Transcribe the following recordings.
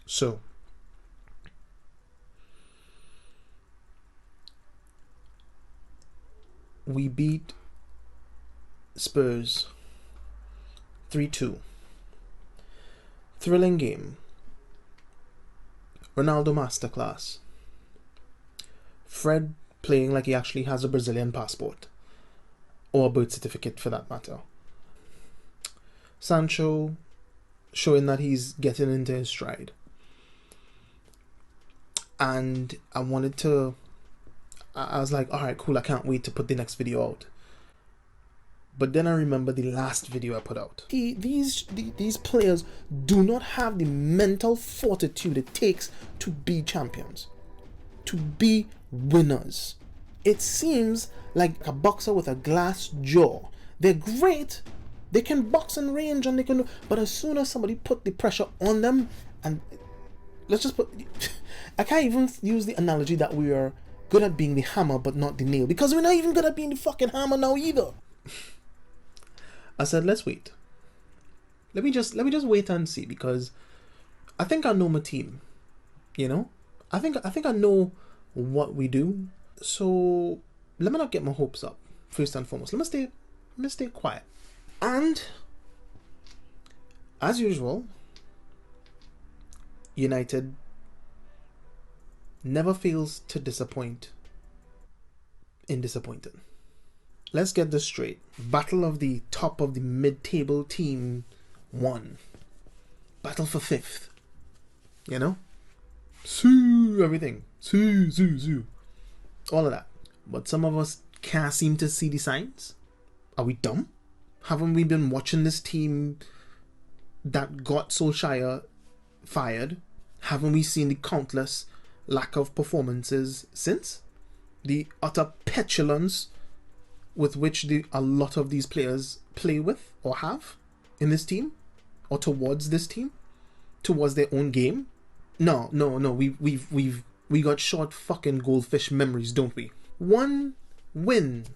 So, we beat Spurs 3-2. Thrilling game. Ronaldo masterclass. Fred playing like he actually has a Brazilian passport. Or a birth certificate for that matter. Sancho showing that he's getting into his stride. And I was like, alright, cool, I can't wait to put the next video out. But then I remember the last video I put out. These players do not have the mental fortitude it takes to be champions. To be winners. It seems like a boxer with a glass jaw. They're great. They can box in range and they can, but as soon as somebody put the pressure on them, and let's just put, I can't even use the analogy that we are good at being the hammer but not the nail, because we're not even good at being the fucking hammer now either. I said, let's wait. Let me just wait and see, because I think I know my team. You know? I think I know what we do. So let me not get my hopes up, first and foremost. Let me stay quiet. And as usual, United never fails to disappoint in disappointing. Let's get this straight. Battle of the top of the mid-table team won. Battle for fifth. You know? Sue, everything. Sue. All of that. But some of us can't seem to see the signs. Are we dumb? Haven't we been watching this team that got Solskjaer fired? Haven't we seen the countless lack of performances since? The utter petulance with which a lot of these players play with or have in this team, or towards this team, towards their own game. No. We got short fucking goldfish memories, don't we? One win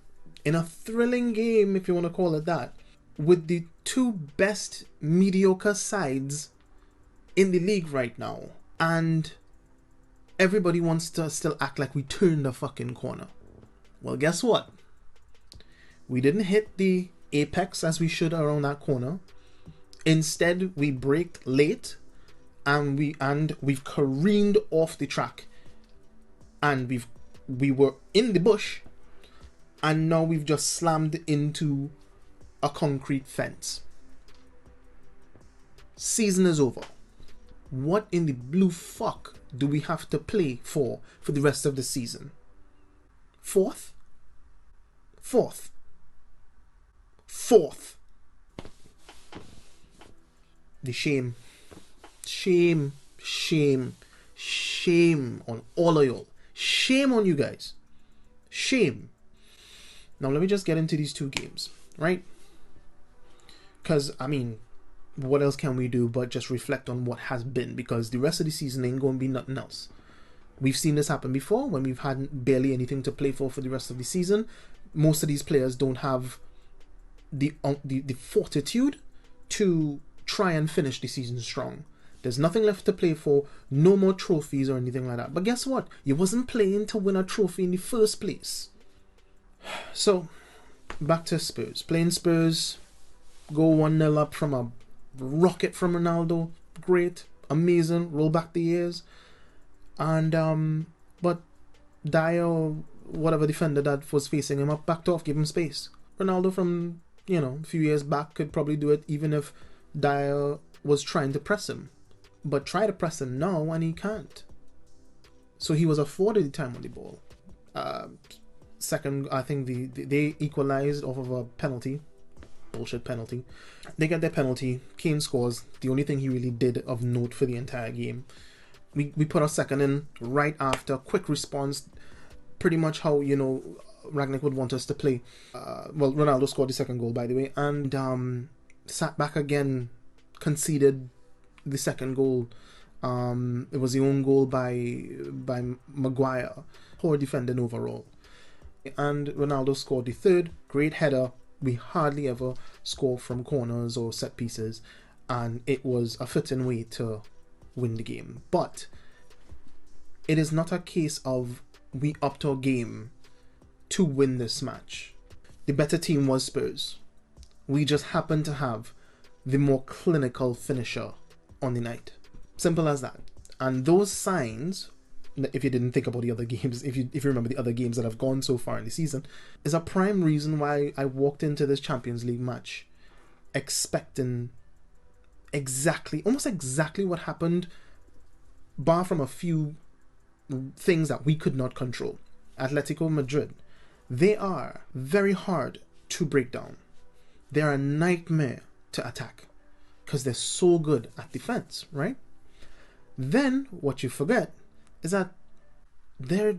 in a thrilling game, if you want to call it that, with the two best mediocre sides in the league right now, and everybody wants to still act like we turned the fucking corner. Well, guess what? We didn't hit the apex as we should around that corner. Instead, we braked late, and we've careened off the track, and we were in the bush, and now we've just slammed into a concrete fence. Season is over. What in the blue fuck do we have to play for the rest of the season? Fourth. The shame on all of y'all. Shame on you guys. Shame. Now let me just get into these two games, right? Because, I mean, what else can we do but just reflect on what has been, because the rest of the season ain't going to be nothing else. We've seen this happen before when we've had barely anything to play for the rest of the season. Most of these players don't have the fortitude to try and finish the season strong. There's nothing left to play for, no more trophies or anything like that. But guess what? You wasn't playing to win a trophy in the first place. So, back to Spurs. Playing Spurs, go 1-0 up from a rocket from Ronaldo. Great, amazing, roll back the years. And, but Dyer or whatever defender that was facing him up backed off, gave him space. Ronaldo from, a few years back could probably do it even if Dyer was trying to press him. But try to press him now and he can't. So he was afforded the time on the ball. Second, I think they equalized off of a penalty. Bullshit penalty. They get their penalty. Kane scores. The only thing he really did of note for the entire game. We put our second in right after. Quick response. Pretty much how, Rangnick would want us to play. Ronaldo scored the second goal, by the way. And sat back again. Conceded the second goal. It was the own goal by Maguire. Poor defending overall. And Ronaldo scored the third. Great header. We hardly ever score from corners or set pieces. And it was a fitting way to win the game. But it is not a case of we upped our game to win this match. The better team was Spurs. We just happened to have the more clinical finisher on the night. Simple as that. And those signs, if you didn't think about the other games, if you remember the other games that have gone so far in the season, is a prime reason why I walked into this Champions League match expecting almost exactly what happened, bar from a few things that we could not control. Atletico Madrid, they are very hard to break down. They're a nightmare to attack because they're so good at defense, right? Then what you forget is that they're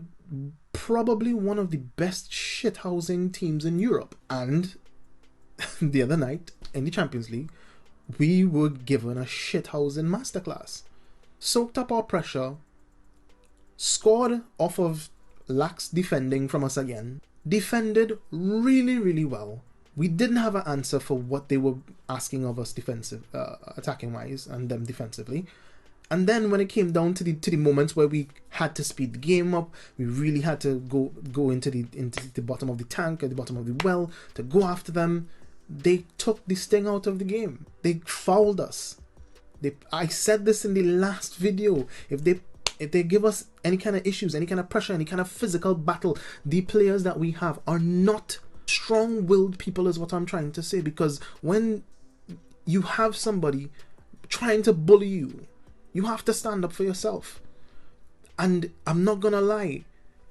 probably one of the best shithousing teams in Europe. And the other night in the Champions League, we were given a shithousing masterclass. Soaked up our pressure, scored off of lax defending from us again, defended really, really well. We didn't have an answer for what they were asking of us attacking wise, and them defensively. And then when it came down to the moments where we had to speed the game up, we really had to go into the bottom of the tank, at the bottom of the well, to go after them. They took the sting out of the game. They fouled us. I said this in the last video. If they give us any kind of issues, any kind of pressure, any kind of physical battle, the players that we have are not strong-willed people, is what I'm trying to say. Because when you have somebody trying to bully you, you have to stand up for yourself. And I'm not gonna lie,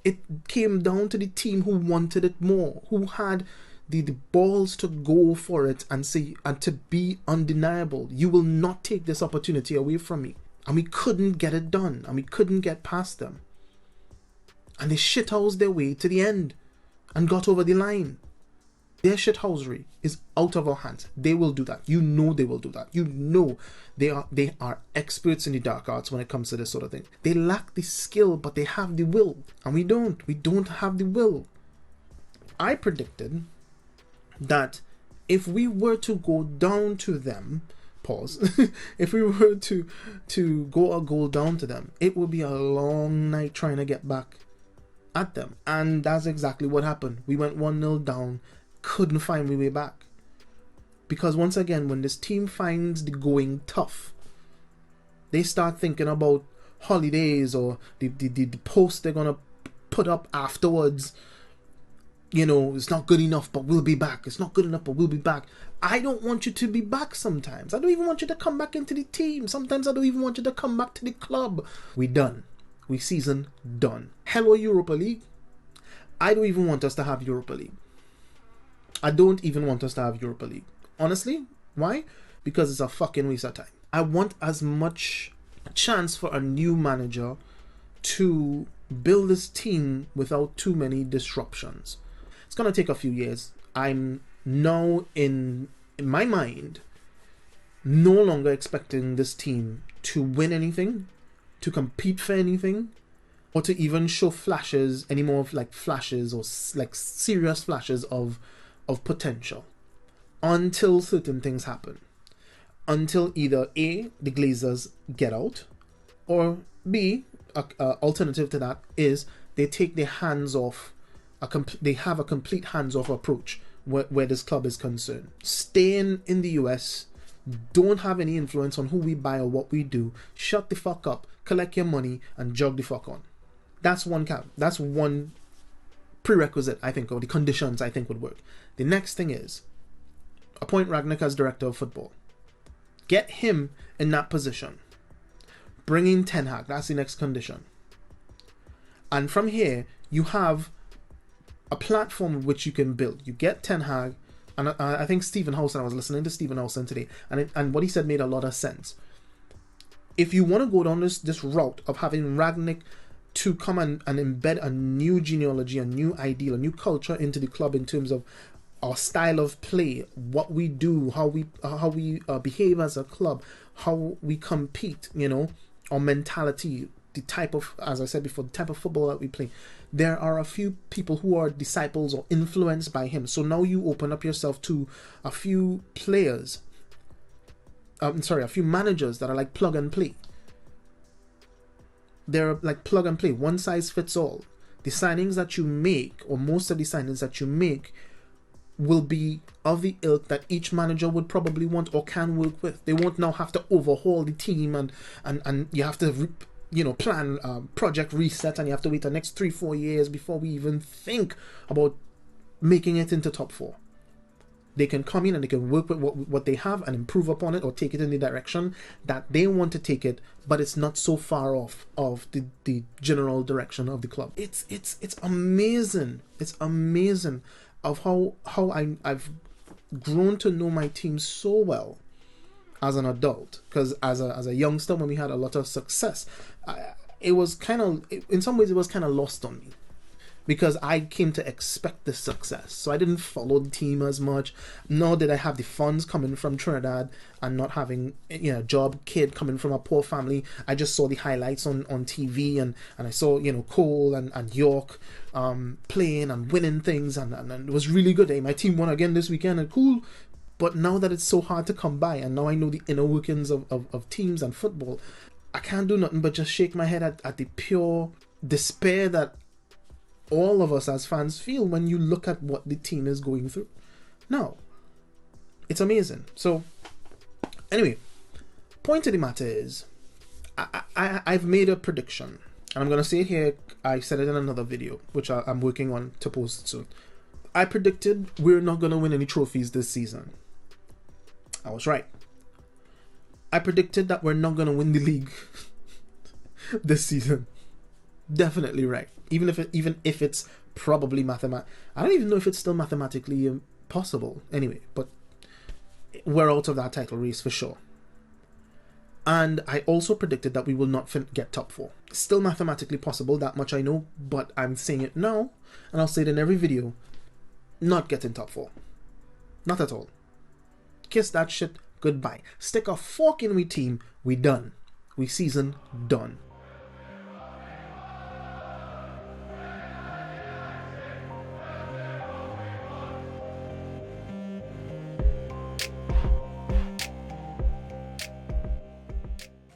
it came down to the team who wanted it more, who had the balls to go for it and say, and to be undeniable. You will not take this opportunity away from me. And we couldn't get it done, and we couldn't get past them. And they shithoused their way to the end and got over the line. Their shithousery is out of our hands. They will do that. You know they will do that. You know they are experts in the dark arts when it comes to this sort of thing. They lack the skill, but they have the will. And we don't. We don't have the will. I predicted that if we were to go down to them, if we were to go a goal down to them, it would be a long night trying to get back at them. And that's exactly what happened. We went 1-0 down, couldn't find my way back. Because once again, when this team finds the going tough, they start thinking about holidays or the post they're gonna put up afterwards. You know, it's not good enough, but we'll be back. It's not good enough, but we'll be back. I don't want you to be back sometimes. I don't even want you to come back into the team. Sometimes I don't even want you to come back to the club. We done. We season done. Hello, Europa League. I don't even want us to have Europa League. I don't even want us to have Europa League. Honestly, why? Because it's a fucking waste of time. I want as much chance for a new manager to build this team without too many disruptions. It's going to take a few years. I'm now in my mind no longer expecting this team to win anything, to compete for anything, or to even show flashes, any more of like flashes or like serious flashes of potential until certain things happen. Until either A, the Glazers get out, or B, alternative to that is they take their hands off. They have a complete hands-off approach where this club is concerned. Staying in the US, don't have any influence on who we buy or what we do. Shut the fuck up, collect your money, and jog the fuck on. That's one prerequisite, I think, or the conditions I think would work. The next thing is appoint Rangnick as director of football. Get him in that position. Bring in Ten Hag. That's the next condition. And from here, you have a platform which you can build. You get Ten Hag, and I think Stephen Housen, I was listening to Stephen Housen today, and what he said made a lot of sense. If you want to go down this route of having Rangnick to come and embed a new genealogy, a new ideal, a new culture into the club in terms of our style of play, what we do, how we behave as a club, how we compete, you know, our mentality, the type of, as I said before, the type of football that we play. There are a few people who are disciples or influenced by him. So now you open up yourself to a few players, a few managers that are like plug and play. they're like plug and play, one size fits all. The signings that you make, or most of the signings that you make, will be of the ilk that each manager would probably want or can work with. They won't now have to overhaul the team and you have to plan project reset, and you have to wait the next 3-4 years before we even think about making it into top 4. They can come in and they can work with what they have and improve upon it, or take it in the direction that they want to take it, but it's not so far off of the general direction of the club. It's amazing. It's amazing of how I've grown to know my team so well as an adult, because as a youngster, when we had a lot of success, it was kind of, in some ways it was kind of lost on me, because I came to expect the success. So I didn't follow the team as much, nor did I have the funds coming from Trinidad and not having a job, kid coming from a poor family. I just saw the highlights on TV, and I saw Cole and York playing and winning things, and it was really good. Hey, my team won again this weekend, and cool. But now that it's so hard to come by, and now I know the inner workings of teams and football, I can't do nothing but just shake my head at the pure despair that all of us as fans feel when you look at what the team is going through. No, it's amazing. So anyway, point of the matter is, I've made a prediction, and I'm going to say it here. I said it in another video, which I'm working on to post soon. I predicted we're not going to win any trophies this season. I was right. I predicted that we're not going to win the league this season. Definitely right. Even if it's probably I don't even know if it's still mathematically possible anyway, but we're out of that title race for sure. And I also predicted that we will not get top 4. Still mathematically possible, that much I know, but I'm saying it now, and I'll say it in every video, not getting top 4. Not at all. Kiss that shit goodbye. Stick a fork in we team, we done. We season done.